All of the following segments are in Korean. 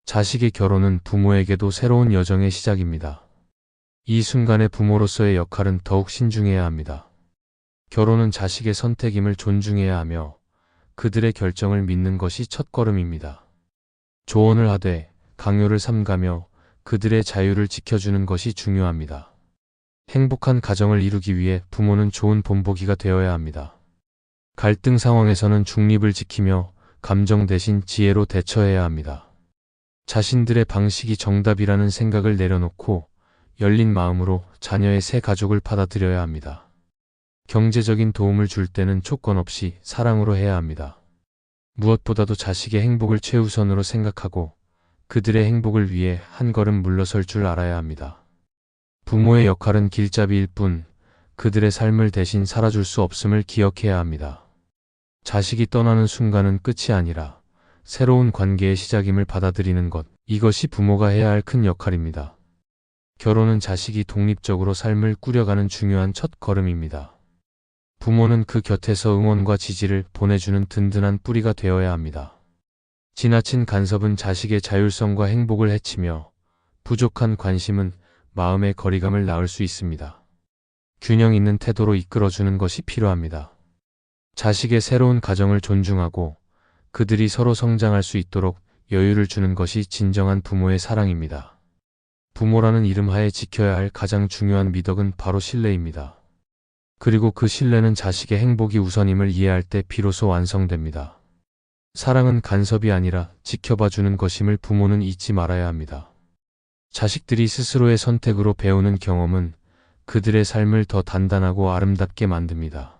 자식의 결혼은 부모에게도 새로운 여정의 시작입니다. 이 순간에 부모로서의 역할은 더욱 신중해야 합니다. 결혼은 자식의 선택임을 존중해야 하며 그들의 결정을 믿는 것이 첫걸음입니다. 조언을 하되 강요를 삼가며 그들의 자유를 지켜주는 것이 중요합니다. 행복한 가정을 이루기 위해 부모는 좋은 본보기가 되어야 합니다. 갈등 상황에서는 중립을 지키며 감정 대신 지혜로 대처해야 합니다. 자신들의 방식이 정답이라는 생각을 내려놓고 열린 마음으로 자녀의 새 가족을 받아들여야 합니다. 경제적인 도움을 줄 때는 조건 없이 사랑으로 해야 합니다. 무엇보다도 자식의 행복을 최우선으로 생각하고 그들의 행복을 위해 한 걸음 물러설 줄 알아야 합니다. 부모의 역할은 길잡이일 뿐 그들의 삶을 대신 살아줄 수 없음을 기억해야 합니다. 자식이 떠나는 순간은 끝이 아니라 새로운 관계의 시작임을 받아들이는 것, 이것이 부모가 해야 할 큰 역할입니다. 결혼은 자식이 독립적으로 삶을 꾸려가는 중요한 첫 걸음입니다. 부모는 그 곁에서 응원과 지지를 보내주는 든든한 뿌리가 되어야 합니다. 지나친 간섭은 자식의 자율성과 행복을 해치며 부족한 관심은 마음의 거리감을 낳을 수 있습니다. 균형 있는 태도로 이끌어주는 것이 필요합니다. 자식의 새로운 가정을 존중하고 그들이 서로 성장할 수 있도록 여유를 주는 것이 진정한 부모의 사랑입니다. 부모라는 이름 하에 지켜야 할 가장 중요한 미덕은 바로 신뢰입니다. 그리고 그 신뢰는 자식의 행복이 우선임을 이해할 때 비로소 완성됩니다. 사랑은 간섭이 아니라 지켜봐주는 것임을 부모는 잊지 말아야 합니다. 자식들이 스스로의 선택으로 배우는 경험은 그들의 삶을 더 단단하고 아름답게 만듭니다.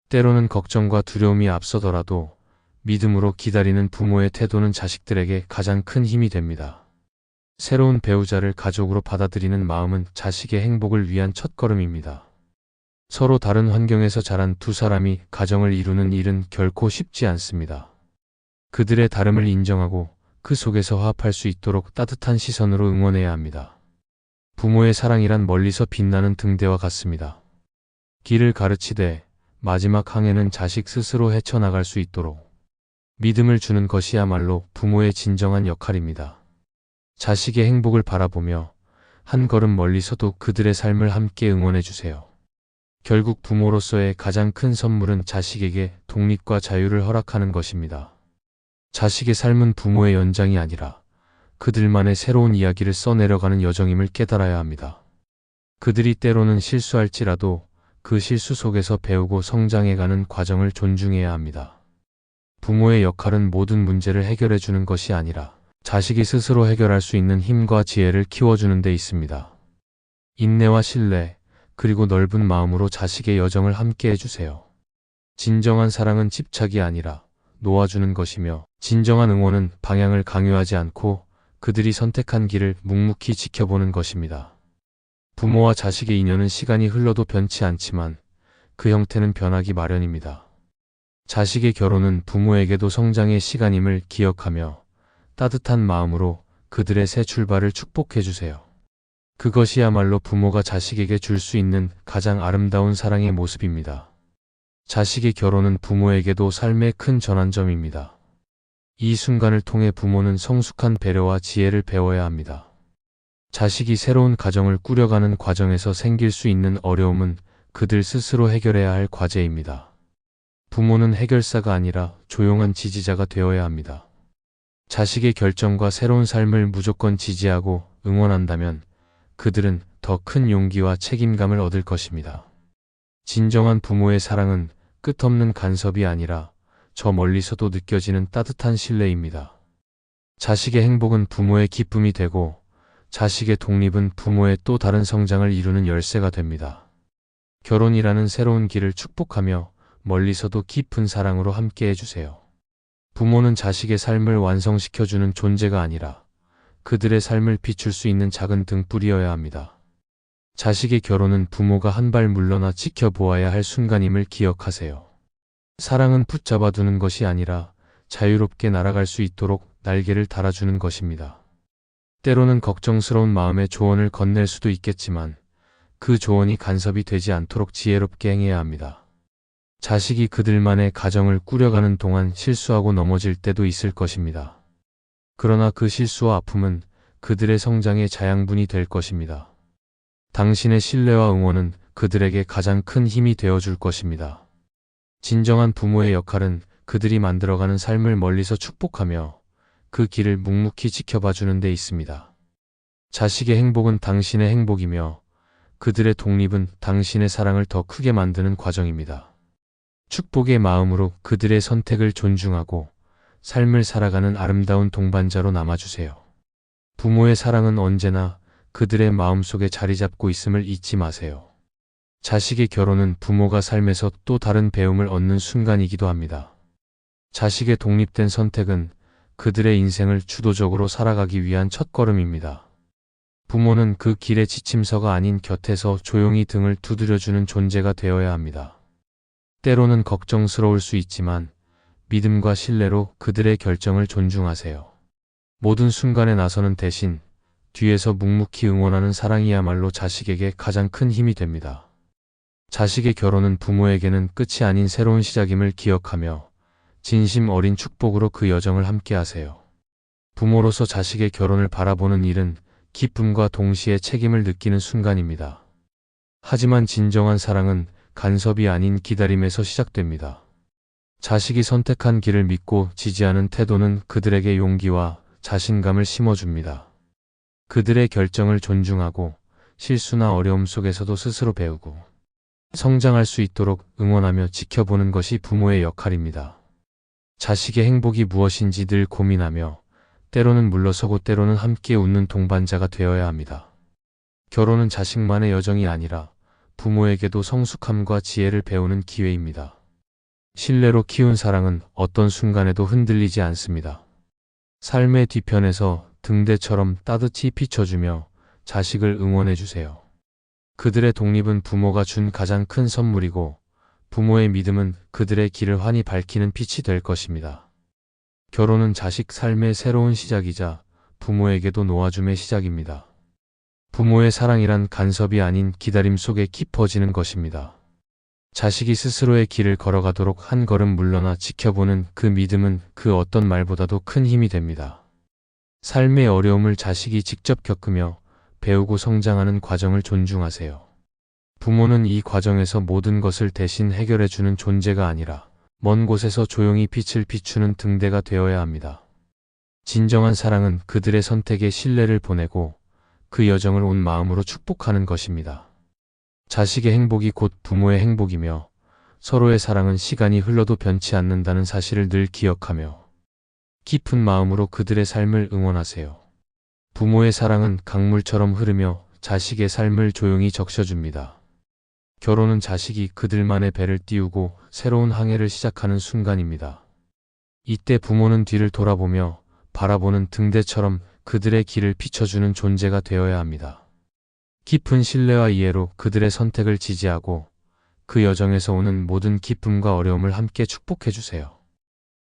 때로는 걱정과 두려움이 앞서더라도 믿음으로 기다리는 부모의 태도는 자식들에게 가장 큰 힘이 됩니다. 새로운 배우자를 가족으로 받아들이는 마음은 자식의 행복을 위한 첫걸음입니다. 서로 다른 환경에서 자란 두 사람이 가정을 이루는 일은 결코 쉽지 않습니다. 그들의 다름을 인정하고 그 속에서 화합할 수 있도록 따뜻한 시선으로 응원해야 합니다. 부모의 사랑이란 멀리서 빛나는 등대와 같습니다. 길을 가르치되 마지막 항해는 자식 스스로 헤쳐나갈 수 있도록 믿음을 주는 것이야말로 부모의 진정한 역할입니다. 자식의 행복을 바라보며 한 걸음 멀리서도 그들의 삶을 함께 응원해 주세요. 결국 부모로서의 가장 큰 선물은 자식에게 독립과 자유를 허락하는 것입니다. 자식의 삶은 부모의 연장이 아니라 그들만의 새로운 이야기를 써내려가는 여정임을 깨달아야 합니다. 그들이 때로는 실수할지라도 그 실수 속에서 배우고 성장해가는 과정을 존중해야 합니다. 부모의 역할은 모든 문제를 해결해 주는 것이 아니라 자식이 스스로 해결할 수 있는 힘과 지혜를 키워주는 데 있습니다. 인내와 신뢰, 그리고 넓은 마음으로 자식의 여정을 함께 해주세요. 진정한 사랑은 집착이 아니라 놓아주는 것이며 진정한 응원은 방향을 강요하지 않고 그들이 선택한 길을 묵묵히 지켜보는 것입니다. 부모와 자식의 인연은 시간이 흘러도 변치 않지만 그 형태는 변하기 마련입니다. 자식의 결혼은 부모에게도 성장의 시간임을 기억하며 따뜻한 마음으로 그들의 새 출발을 축복해주세요. 그것이야말로 부모가 자식에게 줄 수 있는 가장 아름다운 사랑의 모습입니다. 자식의 결혼은 부모에게도 삶의 큰 전환점입니다. 이 순간을 통해 부모는 성숙한 배려와 지혜를 배워야 합니다. 자식이 새로운 가정을 꾸려가는 과정에서 생길 수 있는 어려움은 그들 스스로 해결해야 할 과제입니다. 부모는 해결사가 아니라 조용한 지지자가 되어야 합니다. 자식의 결정과 새로운 삶을 무조건 지지하고 응원한다면 그들은 더 큰 용기와 책임감을 얻을 것입니다. 진정한 부모의 사랑은 끝없는 간섭이 아니라 저 멀리서도 느껴지는 따뜻한 신뢰입니다. 자식의 행복은 부모의 기쁨이 되고 자식의 독립은 부모의 또 다른 성장을 이루는 열쇠가 됩니다. 결혼이라는 새로운 길을 축복하며 멀리서도 깊은 사랑으로 함께 해주세요. 부모는 자식의 삶을 완성시켜주는 존재가 아니라 그들의 삶을 비출 수 있는 작은 등불이어야 합니다. 자식의 결혼은 부모가 한 발 물러나 지켜보아야 할 순간임을 기억하세요. 사랑은 붙잡아 두는 것이 아니라 자유롭게 날아갈 수 있도록 날개를 달아주는 것입니다. 때로는 걱정스러운 마음에 조언을 건넬 수도 있겠지만 그 조언이 간섭이 되지 않도록 지혜롭게 행해야 합니다. 자식이 그들만의 가정을 꾸려가는 동안 실수하고 넘어질 때도 있을 것입니다. 그러나 그 실수와 아픔은 그들의 성장의 자양분이 될 것입니다. 당신의 신뢰와 응원은 그들에게 가장 큰 힘이 되어줄 것입니다. 진정한 부모의 역할은 그들이 만들어가는 삶을 멀리서 축복하며 그 길을 묵묵히 지켜봐주는 데 있습니다. 자식의 행복은 당신의 행복이며 그들의 독립은 당신의 사랑을 더 크게 만드는 과정입니다. 축복의 마음으로 그들의 선택을 존중하고 삶을 살아가는 아름다운 동반자로 남아주세요. 부모의 사랑은 언제나 그들의 마음속에 자리 잡고 있음을 잊지 마세요. 자식의 결혼은 부모가 삶에서 또 다른 배움을 얻는 순간이기도 합니다. 자식의 독립된 선택은 그들의 인생을 주도적으로 살아가기 위한 첫걸음입니다. 부모는 그 길의 지침서가 아닌 곁에서 조용히 등을 두드려주는 존재가 되어야 합니다. 때로는 걱정스러울 수 있지만 믿음과 신뢰로 그들의 결정을 존중하세요. 모든 순간에 나서는 대신 뒤에서 묵묵히 응원하는 사랑이야말로 자식에게 가장 큰 힘이 됩니다. 자식의 결혼은 부모에게는 끝이 아닌 새로운 시작임을 기억하며 진심 어린 축복으로 그 여정을 함께하세요. 부모로서 자식의 결혼을 바라보는 일은 기쁨과 동시에 책임을 느끼는 순간입니다. 하지만 진정한 사랑은 간섭이 아닌 기다림에서 시작됩니다. 자식이 선택한 길을 믿고 지지하는 태도는 그들에게 용기와 자신감을 심어줍니다. 그들의 결정을 존중하고 실수나 어려움 속에서도 스스로 배우고 성장할 수 있도록 응원하며 지켜보는 것이 부모의 역할입니다. 자식의 행복이 무엇인지 늘 고민하며 때로는 물러서고 때로는 함께 웃는 동반자가 되어야 합니다. 결혼은 자식만의 여정이 아니라 부모에게도 성숙함과 지혜를 배우는 기회입니다. 신뢰로 키운 사랑은 어떤 순간에도 흔들리지 않습니다. 삶의 뒤편에서 등대처럼 따뜻히 비춰주며 자식을 응원해주세요. 그들의 독립은 부모가 준 가장 큰 선물이고 부모의 믿음은 그들의 길을 환히 밝히는 빛이 될 것입니다. 결혼은 자식 삶의 새로운 시작이자 부모에게도 놓아줌의 시작입니다. 부모의 사랑이란 간섭이 아닌 기다림 속에 깊어지는 것입니다. 자식이 스스로의 길을 걸어가도록 한 걸음 물러나 지켜보는 그 믿음은 그 어떤 말보다도 큰 힘이 됩니다. 삶의 어려움을 자식이 직접 겪으며 배우고 성장하는 과정을 존중하세요. 부모는 이 과정에서 모든 것을 대신 해결해주는 존재가 아니라 먼 곳에서 조용히 빛을 비추는 등대가 되어야 합니다. 진정한 사랑은 그들의 선택에 신뢰를 보내고 그 여정을 온 마음으로 축복하는 것입니다. 자식의 행복이 곧 부모의 행복이며 서로의 사랑은 시간이 흘러도 변치 않는다는 사실을 늘 기억하며 깊은 마음으로 그들의 삶을 응원하세요. 부모의 사랑은 강물처럼 흐르며 자식의 삶을 조용히 적셔줍니다. 결혼은 자식이 그들만의 배를 띄우고 새로운 항해를 시작하는 순간입니다. 이때 부모는 뒤를 돌아보며 바라보는 등대처럼 그들의 길을 비춰주는 존재가 되어야 합니다. 깊은 신뢰와 이해로 그들의 선택을 지지하고 그 여정에서 오는 모든 기쁨과 어려움을 함께 축복해주세요.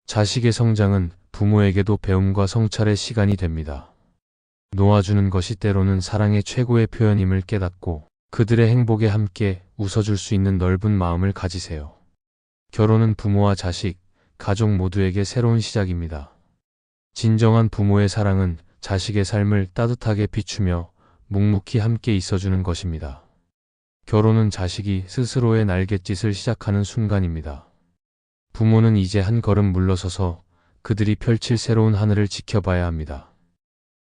자식의 성장은 부모에게도 배움과 성찰의 시간이 됩니다. 놓아주는 것이 때로는 사랑의 최고의 표현임을 깨닫고 그들의 행복에 함께 웃어줄 수 있는 넓은 마음을 가지세요. 결혼은 부모와 자식, 가족 모두에게 새로운 시작입니다. 진정한 부모의 사랑은 자식의 삶을 따뜻하게 비추며 묵묵히 함께 있어주는 것입니다. 결혼은 자식이 스스로의 날갯짓을 시작하는 순간입니다. 부모는 이제 한 걸음 물러서서 그들이 펼칠 새로운 하늘을 지켜봐야 합니다.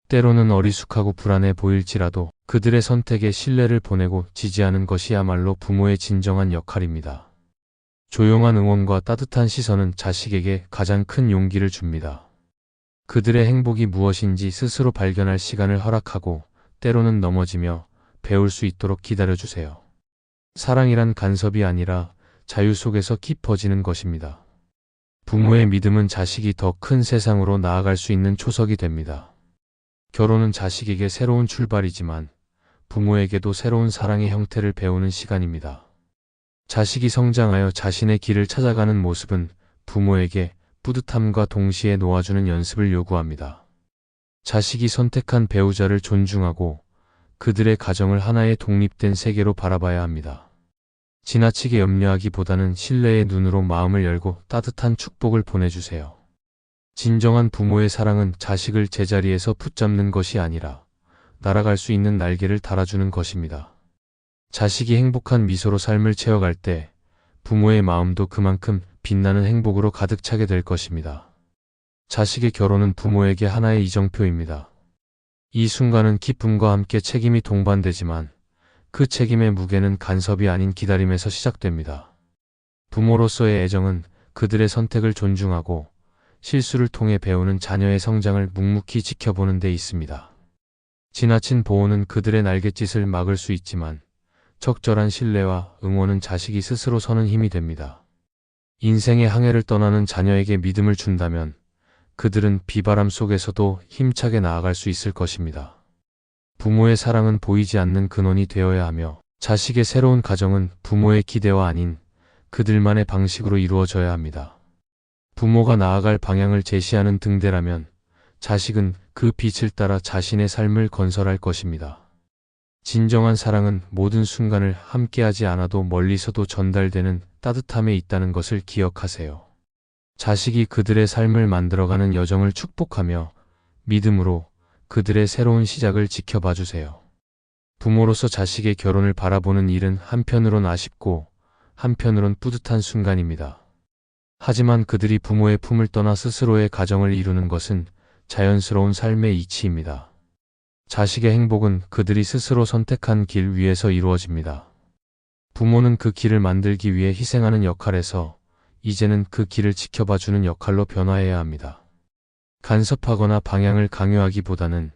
때로는 어리숙하고 불안해 보일지라도 그들의 선택에 신뢰를 보내고 지지하는 것이야말로 부모의 진정한 역할입니다. 조용한 응원과 따뜻한 시선은 자식에게 가장 큰 용기를 줍니다. 그들의 행복이 무엇인지 스스로 발견할 시간을 허락하고 때로는 넘어지며 배울 수 있도록 기다려주세요. 사랑이란 간섭이 아니라 자유 속에서 깊어지는 것입니다. 부모의 믿음은 자식이 더 큰 세상으로 나아갈 수 있는 초석이 됩니다. 결혼은 자식에게 새로운 출발이지만 부모에게도 새로운 사랑의 형태를 배우는 시간입니다. 자식이 성장하여 자신의 길을 찾아가는 모습은 부모에게 뿌듯함과 동시에 놓아주는 연습을 요구합니다. 자식이 선택한 배우자를 존중하고 그들의 가정을 하나의 독립된 세계로 바라봐야 합니다. 지나치게 염려하기보다는 신뢰의 눈으로 마음을 열고 따뜻한 축복을 보내주세요. 진정한 부모의 사랑은 자식을 제자리에서 붙잡는 것이 아니라 날아갈 수 있는 날개를 달아주는 것입니다. 자식이 행복한 미소로 삶을 채워갈 때 부모의 마음도 그만큼 빛나는 행복으로 가득 차게 될 것입니다. 자식의 결혼은 부모에게 하나의 이정표입니다. 이 순간은 기쁨과 함께 책임이 동반되지만 그 책임의 무게는 간섭이 아닌 기다림에서 시작됩니다. 부모로서의 애정은 그들의 선택을 존중하고 실수를 통해 배우는 자녀의 성장을 묵묵히 지켜보는 데 있습니다. 지나친 보호는 그들의 날갯짓을 막을 수 있지만 적절한 신뢰와 응원은 자식이 스스로 서는 힘이 됩니다. 인생의 항해를 떠나는 자녀에게 믿음을 준다면 그들은 비바람 속에서도 힘차게 나아갈 수 있을 것입니다. 부모의 사랑은 보이지 않는 근원이 되어야 하며 자식의 새로운 가정은 부모의 기대와 아닌 그들만의 방식으로 이루어져야 합니다. 부모가 나아갈 방향을 제시하는 등대라면 자식은 그 빛을 따라 자신의 삶을 건설할 것입니다. 진정한 사랑은 모든 순간을 함께하지 않아도 멀리서도 전달되는 따뜻함에 있다는 것을 기억하세요. 자식이 그들의 삶을 만들어가는 여정을 축복하며 믿음으로 그들의 새로운 시작을 지켜봐 주세요. 부모로서 자식의 결혼을 바라보는 일은 한편으론 아쉽고 한편으론 뿌듯한 순간입니다. 하지만 그들이 부모의 품을 떠나 스스로의 가정을 이루는 것은 자연스러운 삶의 이치입니다. 자식의 행복은 그들이 스스로 선택한 길 위에서 이루어집니다. 부모는 그 길을 만들기 위해 희생하는 역할에서 이제는 그 길을 지켜봐주는 역할로 변화해야 합니다. 간섭하거나 방향을 강요하기보다는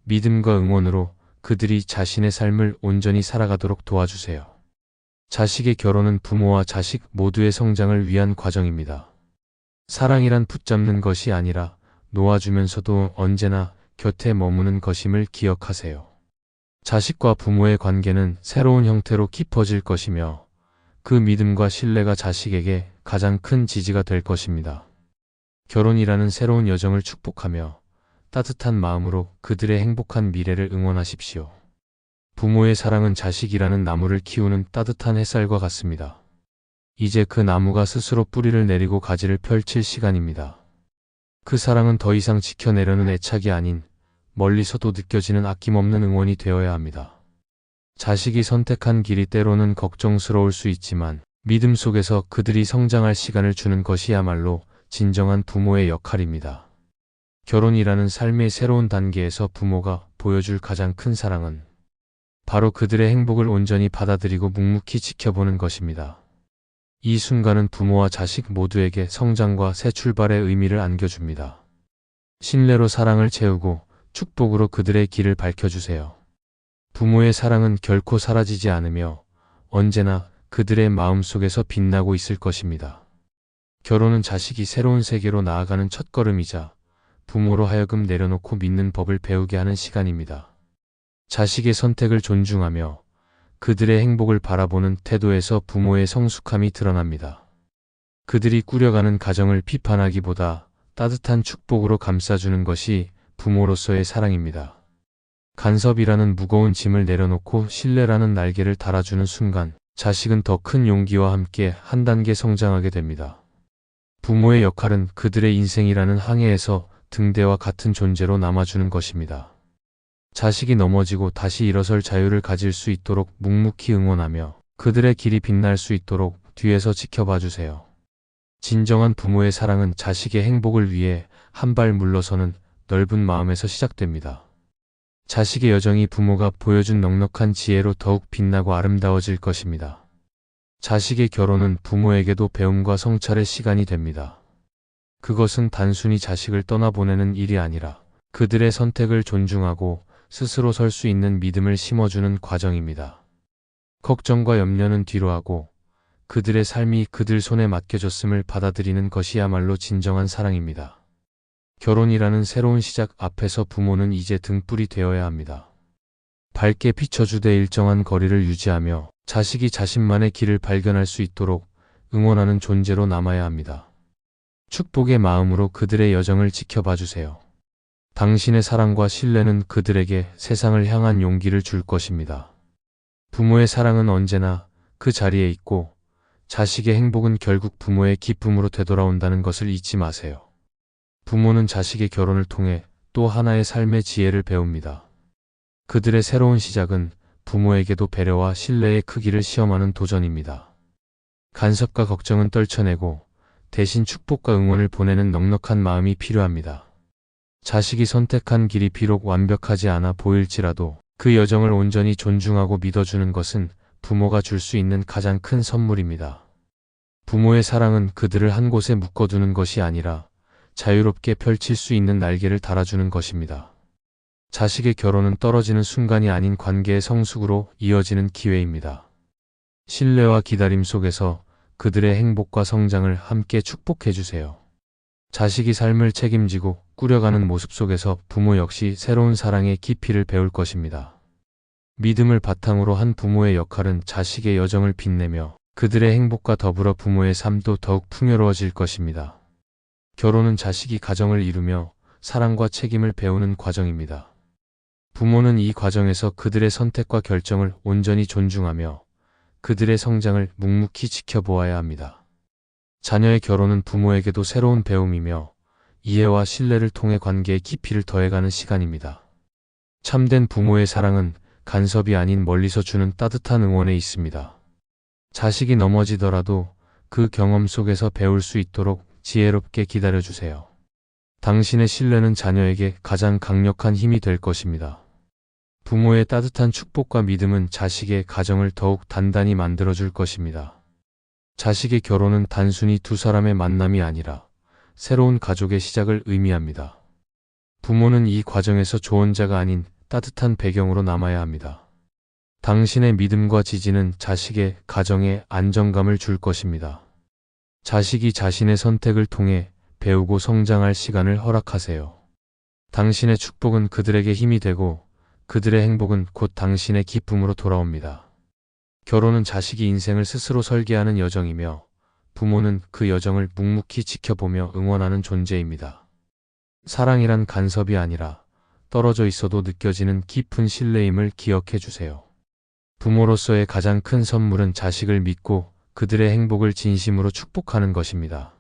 믿음과 응원으로 그들이 자신의 삶을 온전히 살아가도록 도와주세요. 자식의 결혼은 부모와 자식 모두의 성장을 위한 과정입니다. 사랑이란 붙잡는 것이 아니라 놓아주면서도 언제나 곁에 머무는 것임을 기억하세요. 자식과 부모의 관계는 새로운 형태로 깊어질 것이며 그 믿음과 신뢰가 자식에게 가장 큰 지지가 될 것입니다. 결혼이라는 새로운 여정을 축복하며 따뜻한 마음으로 그들의 행복한 미래를 응원하십시오. 부모의 사랑은 자식이라는 나무를 키우는 따뜻한 햇살과 같습니다. 이제 그 나무가 스스로 뿌리를 내리고 가지를 펼칠 시간입니다. 그 사랑은 더 이상 지켜내려는 애착이 아닌 멀리서도 느껴지는 아낌없는 응원이 되어야 합니다. 자식이 선택한 길이 때로는 걱정스러울 수 있지만 믿음 속에서 그들이 성장할 시간을 주는 것이야말로 진정한 부모의 역할입니다. 결혼이라는 삶의 새로운 단계에서 부모가 보여줄 가장 큰 사랑은 바로 그들의 행복을 온전히 받아들이고 묵묵히 지켜보는 것입니다. 이 순간은 부모와 자식 모두에게 성장과 새 출발의 의미를 안겨줍니다. 신뢰로 사랑을 채우고 축복으로 그들의 길을 밝혀주세요. 부모의 사랑은 결코 사라지지 않으며 언제나 그들의 마음속에서 빛나고 있을 것입니다. 결혼은 자식이 새로운 세계로 나아가는 첫걸음이자 부모로 하여금 내려놓고 믿는 법을 배우게 하는 시간입니다. 자식의 선택을 존중하며 그들의 행복을 바라보는 태도에서 부모의 성숙함이 드러납니다. 그들이 꾸려가는 가정을 비판하기보다 따뜻한 축복으로 감싸주는 것이 부모로서의 사랑입니다. 간섭이라는 무거운 짐을 내려놓고 신뢰라는 날개를 달아주는 순간 자식은 더 큰 용기와 함께 한 단계 성장하게 됩니다. 부모의 역할은 그들의 인생이라는 항해에서 등대와 같은 존재로 남아주는 것입니다. 자식이 넘어지고 다시 일어설 자유를 가질 수 있도록 묵묵히 응원하며 그들의 길이 빛날 수 있도록 뒤에서 지켜봐 주세요. 진정한 부모의 사랑은 자식의 행복을 위해 한 발 물러서는 넓은 마음에서 시작됩니다. 자식의 여정이 부모가 보여준 넉넉한 지혜로 더욱 빛나고 아름다워질 것입니다. 자식의 결혼은 부모에게도 배움과 성찰의 시간이 됩니다. 그것은 단순히 자식을 떠나보내는 일이 아니라 그들의 선택을 존중하고 스스로 설 수 있는 믿음을 심어주는 과정입니다. 걱정과 염려는 뒤로하고 그들의 삶이 그들 손에 맡겨졌음을 받아들이는 것이야말로 진정한 사랑입니다. 결혼이라는 새로운 시작 앞에서 부모는 이제 등불이 되어야 합니다. 밝게 비춰주되 일정한 거리를 유지하며 자식이 자신만의 길을 발견할 수 있도록 응원하는 존재로 남아야 합니다. 축복의 마음으로 그들의 여정을 지켜봐 주세요. 당신의 사랑과 신뢰는 그들에게 세상을 향한 용기를 줄 것입니다. 부모의 사랑은 언제나 그 자리에 있고 자식의 행복은 결국 부모의 기쁨으로 되돌아온다는 것을 잊지 마세요. 부모는 자식의 결혼을 통해 또 하나의 삶의 지혜를 배웁니다. 그들의 새로운 시작은 부모에게도 배려와 신뢰의 크기를 시험하는 도전입니다. 간섭과 걱정은 떨쳐내고 대신 축복과 응원을 보내는 넉넉한 마음이 필요합니다. 자식이 선택한 길이 비록 완벽하지 않아 보일지라도 그 여정을 온전히 존중하고 믿어주는 것은 부모가 줄 수 있는 가장 큰 선물입니다. 부모의 사랑은 그들을 한 곳에 묶어두는 것이 아니라 자유롭게 펼칠 수 있는 날개를 달아주는 것입니다. 자식의 결혼은 떨어지는 순간이 아닌 관계의 성숙으로 이어지는 기회입니다. 신뢰와 기다림 속에서 그들의 행복과 성장을 함께 축복해주세요. 자식이 삶을 책임지고 꾸려가는 모습 속에서 부모 역시 새로운 사랑의 깊이를 배울 것입니다. 믿음을 바탕으로 한 부모의 역할은 자식의 여정을 빛내며 그들의 행복과 더불어 부모의 삶도 더욱 풍요로워질 것입니다. 결혼은 자식이 가정을 이루며 사랑과 책임을 배우는 과정입니다. 부모는 이 과정에서 그들의 선택과 결정을 온전히 존중하며 그들의 성장을 묵묵히 지켜보아야 합니다. 자녀의 결혼은 부모에게도 새로운 배움이며 이해와 신뢰를 통해 관계의 깊이를 더해가는 시간입니다. 참된 부모의 사랑은 간섭이 아닌 멀리서 주는 따뜻한 응원에 있습니다. 자식이 넘어지더라도 그 경험 속에서 배울 수 있도록 지혜롭게 기다려주세요. 당신의 신뢰는 자녀에게 가장 강력한 힘이 될 것입니다. 부모의 따뜻한 축복과 믿음은 자식의 가정을 더욱 단단히 만들어줄 것입니다. 자식의 결혼은 단순히 두 사람의 만남이 아니라 새로운 가족의 시작을 의미합니다. 부모는 이 과정에서 조언자가 아닌 따뜻한 배경으로 남아야 합니다. 당신의 믿음과 지지는 자식의 가정에 안정감을 줄 것입니다. 자식이 자신의 선택을 통해 배우고 성장할 시간을 허락하세요. 당신의 축복은 그들에게 힘이 되고 그들의 행복은 곧 당신의 기쁨으로 돌아옵니다. 결혼은 자식이 인생을 스스로 설계하는 여정이며 부모는 그 여정을 묵묵히 지켜보며 응원하는 존재입니다. 사랑이란 간섭이 아니라 떨어져 있어도 느껴지는 깊은 신뢰임을 기억해 주세요. 부모로서의 가장 큰 선물은 자식을 믿고 그들의 행복을 진심으로 축복하는 것입니다.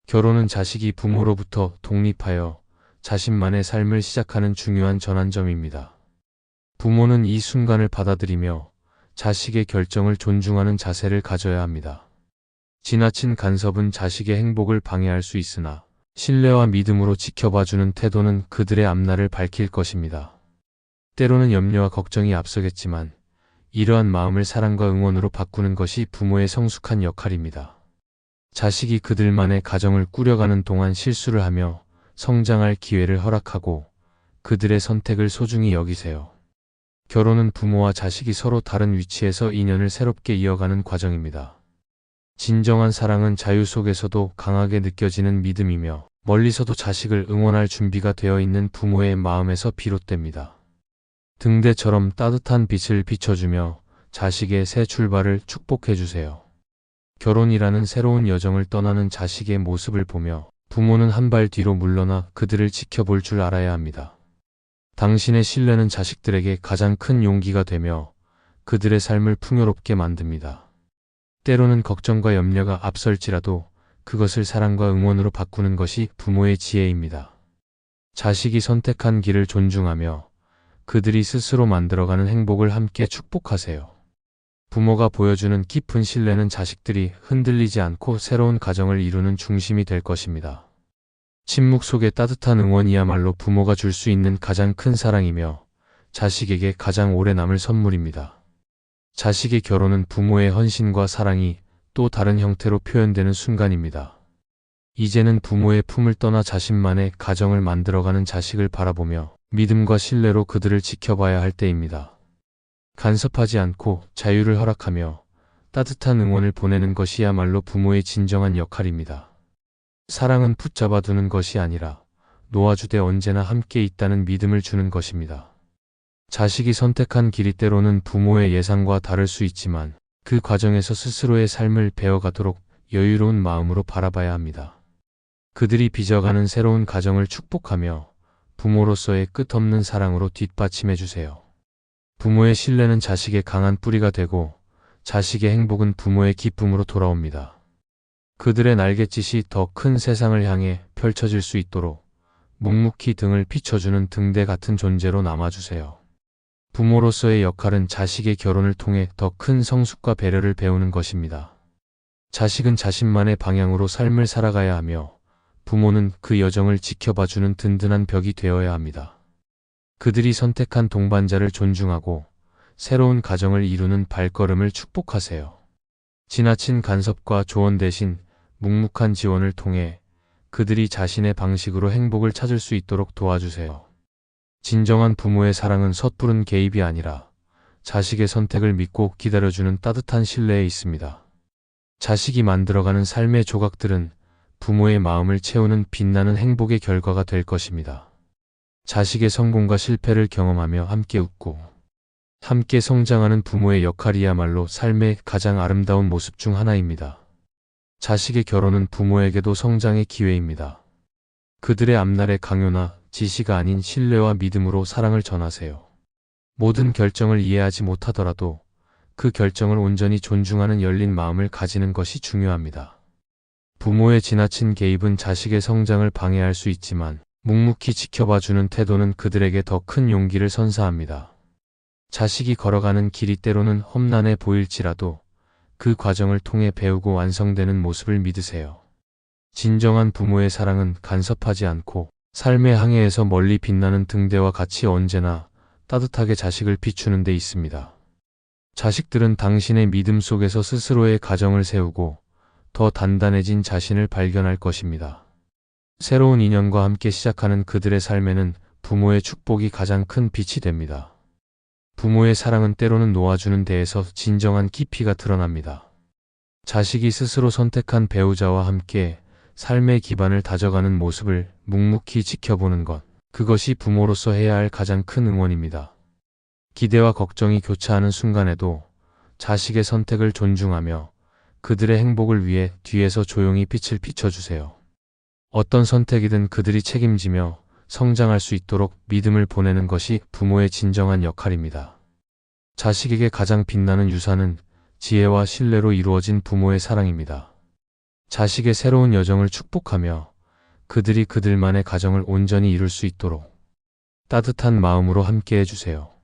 결혼은 자식이 부모로부터 독립하여 자신만의 삶을 시작하는 중요한 전환점입니다. 부모는 이 순간을 받아들이며 자식의 결정을 존중하는 자세를 가져야 합니다. 지나친 간섭은 자식의 행복을 방해할 수 있으나 신뢰와 믿음으로 지켜봐주는 태도는 그들의 앞날을 밝힐 것입니다. 때로는 염려와 걱정이 앞서겠지만 이러한 마음을 사랑과 응원으로 바꾸는 것이 부모의 성숙한 역할입니다. 자식이 그들만의 가정을 꾸려가는 동안 실수를 하며 성장할 기회를 허락하고 그들의 선택을 소중히 여기세요. 결혼은 부모와 자식이 서로 다른 위치에서 인연을 새롭게 이어가는 과정입니다. 진정한 사랑은 자유 속에서도 강하게 느껴지는 믿음이며 멀리서도 자식을 응원할 준비가 되어 있는 부모의 마음에서 비롯됩니다. 등대처럼 따뜻한 빛을 비춰주며 자식의 새 출발을 축복해주세요. 결혼이라는 새로운 여정을 떠나는 자식의 모습을 보며 부모는 한 발 뒤로 물러나 그들을 지켜볼 줄 알아야 합니다. 당신의 신뢰는 자식들에게 가장 큰 용기가 되며 그들의 삶을 풍요롭게 만듭니다. 때로는 걱정과 염려가 앞설지라도 그것을 사랑과 응원으로 바꾸는 것이 부모의 지혜입니다. 자식이 선택한 길을 존중하며 그들이 스스로 만들어가는 행복을 함께 축복하세요. 부모가 보여주는 깊은 신뢰는 자식들이 흔들리지 않고 새로운 가정을 이루는 중심이 될 것입니다. 침묵 속의 따뜻한 응원이야말로 부모가 줄 수 있는 가장 큰 사랑이며 자식에게 가장 오래 남을 선물입니다. 자식의 결혼은 부모의 헌신과 사랑이 또 다른 형태로 표현되는 순간입니다. 이제는 부모의 품을 떠나 자신만의 가정을 만들어가는 자식을 바라보며 믿음과 신뢰로 그들을 지켜봐야 할 때입니다. 간섭하지 않고 자유를 허락하며 따뜻한 응원을 보내는 것이야말로 부모의 진정한 역할입니다. 사랑은 붙잡아 두는 것이 아니라 놓아주되 언제나 함께 있다는 믿음을 주는 것입니다. 자식이 선택한 길이 때로는 부모의 예상과 다를 수 있지만 그 과정에서 스스로의 삶을 배워가도록 여유로운 마음으로 바라봐야 합니다. 그들이 빚어가는 새로운 가정을 축복하며 부모로서의 끝없는 사랑으로 뒷받침해 주세요. 부모의 신뢰는 자식의 강한 뿌리가 되고 자식의 행복은 부모의 기쁨으로 돌아옵니다. 그들의 날갯짓이 더 큰 세상을 향해 펼쳐질 수 있도록 묵묵히 등을 비춰주는 등대 같은 존재로 남아주세요. 부모로서의 역할은 자식의 결혼을 통해 더 큰 성숙과 배려를 배우는 것입니다. 자식은 자신만의 방향으로 삶을 살아가야 하며 부모는 그 여정을 지켜봐주는 든든한 벽이 되어야 합니다. 그들이 선택한 동반자를 존중하고 새로운 가정을 이루는 발걸음을 축복하세요. 지나친 간섭과 조언 대신 묵묵한 지원을 통해 그들이 자신의 방식으로 행복을 찾을 수 있도록 도와주세요. 진정한 부모의 사랑은 섣부른 개입이 아니라 자식의 선택을 믿고 기다려주는 따뜻한 신뢰에 있습니다. 자식이 만들어가는 삶의 조각들은 부모의 마음을 채우는 빛나는 행복의 결과가 될 것입니다. 자식의 성공과 실패를 경험하며 함께 웃고 함께 성장하는 부모의 역할이야말로 삶의 가장 아름다운 모습 중 하나입니다. 자식의 결혼은 부모에게도 성장의 기회입니다. 그들의 앞날의 강요나 지시가 아닌 신뢰와 믿음으로 사랑을 전하세요. 모든 결정을 이해하지 못하더라도 그 결정을 온전히 존중하는 열린 마음을 가지는 것이 중요합니다. 부모의 지나친 개입은 자식의 성장을 방해할 수 있지만 묵묵히 지켜봐주는 태도는 그들에게 더 큰 용기를 선사합니다. 자식이 걸어가는 길이 때로는 험난해 보일지라도 그 과정을 통해 배우고 완성되는 모습을 믿으세요. 진정한 부모의 사랑은 간섭하지 않고 삶의 항해에서 멀리 빛나는 등대와 같이 언제나 따뜻하게 자식을 비추는 데 있습니다. 자식들은 당신의 믿음 속에서 스스로의 가정을 세우고 더 단단해진 자신을 발견할 것입니다. 새로운 인연과 함께 시작하는 그들의 삶에는 부모의 축복이 가장 큰 빛이 됩니다. 부모의 사랑은 때로는 놓아주는 데에서 진정한 깊이가 드러납니다. 자식이 스스로 선택한 배우자와 함께 삶의 기반을 다져가는 모습을 묵묵히 지켜보는 것, 그것이 부모로서 해야 할 가장 큰 응원입니다. 기대와 걱정이 교차하는 순간에도 자식의 선택을 존중하며 그들의 행복을 위해 뒤에서 조용히 빛을 비춰주세요. 어떤 선택이든 그들이 책임지며 성장할 수 있도록 믿음을 보내는 것이 부모의 진정한 역할입니다. 자식에게 가장 빛나는 유산은 지혜와 신뢰로 이루어진 부모의 사랑입니다. 자식의 새로운 여정을 축복하며 그들이 그들만의 가정을 온전히 이룰 수 있도록 따뜻한 마음으로 함께 해주세요.